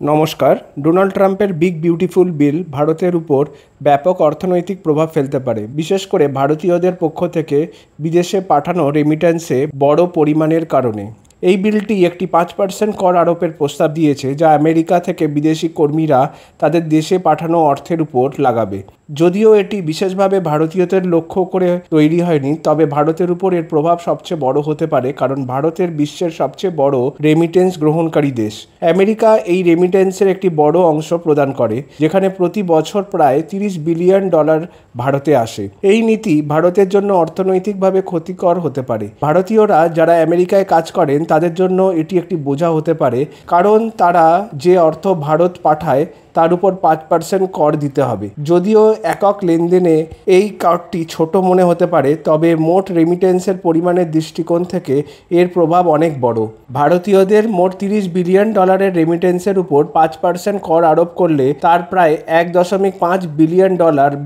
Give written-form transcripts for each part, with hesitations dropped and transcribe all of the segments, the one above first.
নমস্কার। ডোনাল্ড ট্রাম্পের big beautiful bill ভারতের উপর ব্যাপক অর্থনৈতিক প্রভাব ফেলতে পারে, বিশেষ করে ভারতীয়দের পক্ষ থেকে বিদেশে পাঠানো রেমিট্যান্সে বড় পরিমাণের কারণে। এই বিলটি একটি 5% কর আরোপের প্রস্তাব দিয়েছে, যা আমেরিকা থেকে বিদেশি কর্মীরা তাদের দেশে পাঠানো অর্থের উপর লাগাবে। যদিও এটি বিশেষভাবে ভারতীয়দের লক্ষ্য করে তৈরি হয়নি, তবে ভারতের উপর এর প্রভাব সবচেয়ে বড় হতে পারে, কারণ ভারতের বিশ্বের সবচেয়ে বড় রেমিটেন্স গ্রহণকারী দেশ। আমেরিকা এই রেমিটেন্সের একটি বড় অংশ প্রদান করে, যেখানে প্রতি বছর প্রায় $30 বিলিয়ন ভারতে আসে। এই নীতি ভারতের জন্য অর্থনৈতিকভাবে ক্ষতিকর হতে পারে। ভারতীয়রা যারা আমেরিকায় কাজ করেন তাদের জন্য এটি একটি বোঝা হতে পারে, কারণ তারা যে অর্থ ভারত পাঠায় তার উপর 5% কর দিতে হবে। যদিও একক লেনদেনে এই করটি ছোট মনে হতে পারে, তবে মোট রেমিটেন্সের পরিমাণের দৃষ্টিকোণ থেকে এর প্রভাব অনেক বড়। ভারতীয়দের মোট $30 বিলিয়ন রেমিটেন্সের উপর 5% কর আরোপ করলে তার প্রায় $1.5 বিলিয়ন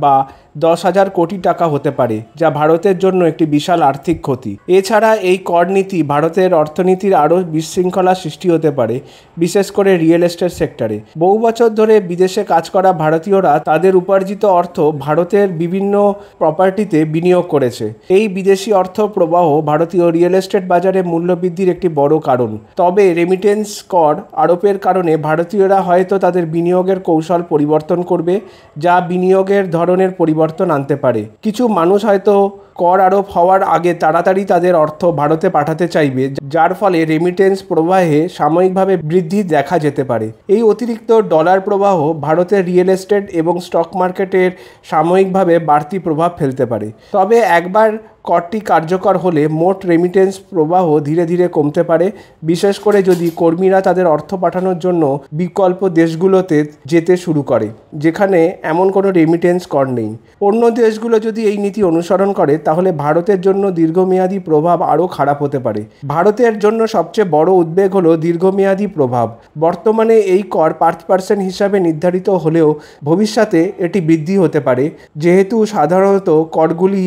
বা 10,000 কোটি টাকা হতে পারে, যা ভারতের জন্য একটি বিশাল আর্থিক ক্ষতি। এছাড়া এই কর নীতি ভারতের অর্থনীতির আরও বিশৃঙ্খলা সৃষ্টি হতে পারে, বিশেষ করে রিয়েল এস্টেট সেক্টরে। বহু বছর ধরে বিদেশে কাজ করা ভারতীয়রা তাদের উপার্জিত অর্থ ভারতের বিভিন্ন প্রপার্টিতে বিনিয়োগ করেছে। এই বিদেশি অর্থ প্রবাহ ভারতীয় রিয়েল এস্টেট বাজারে মূল্যবৃদ্ধির একটি বড় কারণ। তবে রেমিটেন্স কর আরোপের কারণে ভারতীয়রা হয়তো তাদের বিনিয়োগের কৌশল পরিবর্তন করবে, যা বিনিয়োগের ধরনের পরিবর্তন আনতে পারে। কিছু মানুষ হয়তো কর আরোপ হওয়ার আগে তাড়াতাড়ি তাদের অর্থ ভারতে পাঠাতে চাইবে, যার ফলে রেমিটেন্স প্রবাহে সাময়িকভাবে বৃদ্ধি দেখা যেতে পারে। এই অতিরিক্ত ডলার প্রবাহ ভারতের রিয়েল এস্টেট এবং স্টক মার্কেটের সাময়িকভাবে বাড়তি প্রভাব ফেলতে পারে। তবে একবার করটি কার্যকর হলে মোট রেমিটেন্স প্রবাহ ধীরে ধীরে কমতে পারে, বিশেষ করে যদি কর্মীরা তাদের অর্থ পাঠানোর জন্য বিকল্প দেশগুলোতে যেতে শুরু করে, যেখানে এমন কোনো রেমিটেন্স কর নেই। অন্য দেশগুলো যদি এই নীতি অনুসরণ করে, তাহলে ভারতের জন্য দীর্ঘমেয়াদী প্রভাব আরও খারাপ হতে পারে। ভারতের জন্য সবচেয়ে বড় উদ্বেগ হলো দীর্ঘমেয়াদী প্রভাব। বর্তমানে এই কর 5% হিসাবে নির্ধারিত হলেও ভবিষ্যতে এটি বৃদ্ধি হতে পারে, যেহেতু সাধারণত করগুলি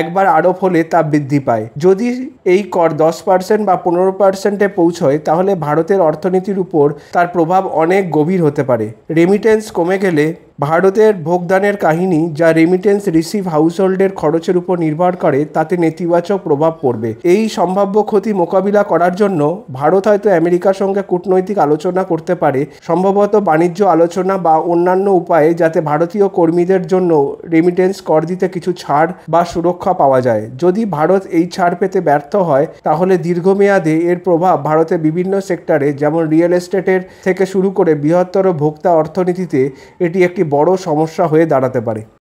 একবার আরোপ হলে তা বৃদ্ধি পায়। যদি এই কর 10% বা 15%-এ পৌঁছয়, তাহলে ভারতের অর্থনীতির উপর তার প্রভাব অনেক গভীর হতে পারে। রেমিটেন্স কমে গেলে ভারতের ভোগদানের কাহিনী, যা রেমিটেন্স রিসিভ হাউসহোল্ডের খরচের উপর নির্ভর করে, তাতে নেতিবাচক প্রভাব পড়বে। এই সম্ভাব্য ক্ষতি মোকাবিলা করার জন্য ভারত হয়তো আমেরিকার সঙ্গে কূটনৈতিক আলোচনা করতে পারে, সম্ভবত বাণিজ্য আলোচনা বা অন্যান্য উপায়ে, যাতে ভারতীয় কর্মীদের জন্য রেমিটেন্স কর দিতে কিছু ছাড় বা সুরক্ষা পাওয়া যায়। যদি ভারত এই ছাড় পেতে ব্যর্থ হয়, তাহলে দীর্ঘমেয়াদে এর প্রভাব ভারতের বিভিন্ন সেক্টরে, যেমন রিয়েল এস্টেটের থেকে শুরু করে বৃহত্তর ভোক্তা অর্থনীতিতে এটি একটি বড় সমস্যা হয়ে দাঁড়াতে পারে।